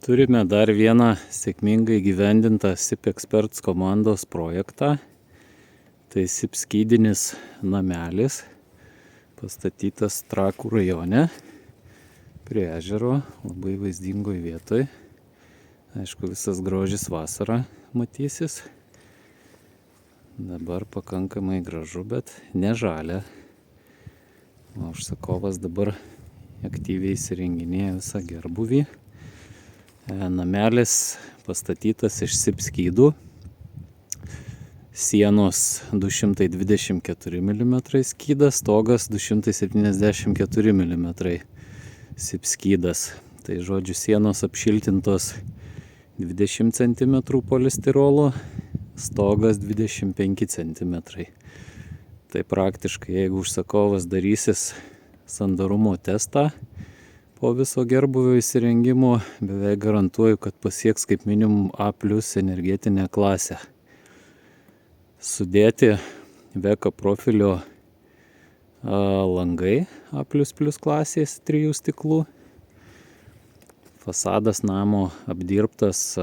Turime dar vieną sėkmingai gyvendintą SIP Experts komandos projektą. Tai SIP skydinis namelis, pastatytas Trakų rajone, prie ežero, labai vaizdingoj vietoj. Aišku, visas grožis vasarą matysis. Dabar pakankamai gražu, bet ne žalia. O užsakovas dabar aktyviai įsirenginėja visą gerbuvį. Namelis pastatytas iš SIP skydų. Sienos 224 mm skydas, stogas 274 mm SIP skydas. Tai žodžiu, sienos apšiltintos 20 cm polistirolo, stogas 25 cm. Tai praktiškai, jeigu užsakovas darysis sandarumo testą po viso gerbuvio įsirengimo, beveik garantuoju, kad pasieks kaip minimum A+ energetinę klasę. Sudėti Veka profilio langai A++ klasės 3 stiklų. Fasadas namo apdirbtas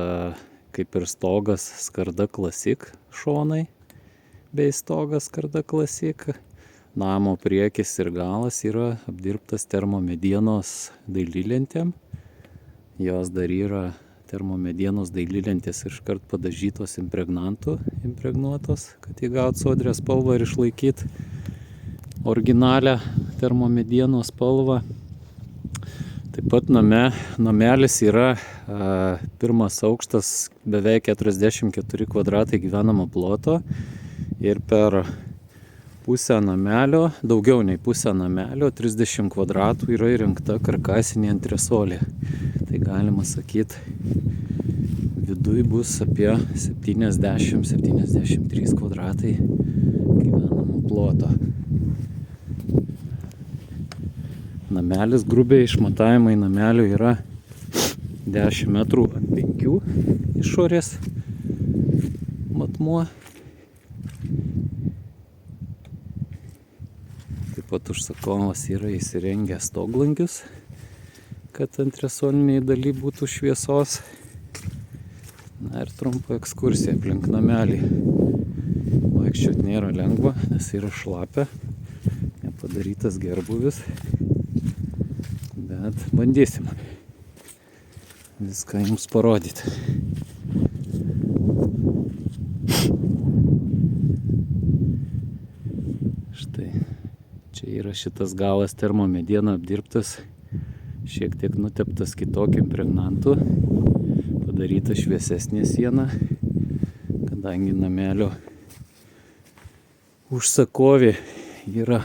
kaip ir stogas skarda klasik šonai, bei stogas skarda klasik. Namo priekis ir galas yra apdirbtas termomedienos dailylentėm. Jos dar yra termomedienos dailylentės iškart padažytos impregnantų, impregnuotos, kad įgaut sodrią spalvą ir išlaikyt originalią termomedienos spalvą. Taip pat namelis yra pirmas aukštas, beveik 44 kvadratai gyvenamo ploto ir per pusę namelio, daugiau nei pusę namelio, 30 kvadratų yra įrengta karkasinė antresolė. Tai galima sakyti, viduj bus apie 70-73 kvadratai gyvenamo ploto. Namelis, grubiai išmatavimai namelio yra 10 metrų ant 5 išorės matmuo. Taip pat užsakovas yra įsirengęs stoglangius, kad antresoliniai daly būtų šviesos. Na ir trumpa ekskursija aplink namelį. Vaikščiot nėra lengva, nes yra šlapia, nepadarytas gerbuvis. Bet bandysim viską jums parodyti. Štai, čia yra šitas galas termomediena apdirbtas, šiek tiek nuteptas kitokiu impregnantu, padaryta šviesesnė siena, kadangi namelio užsakovė yra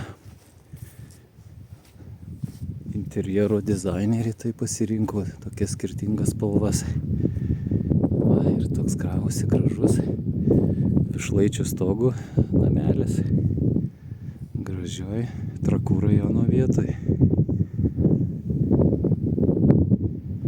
interjero dizaineriai, tai pasirinko tokias skirtingas spalvas. Va, ir toks gavosi gražus višlaičių stogų namelis gražioj Trakų rajono vietoj.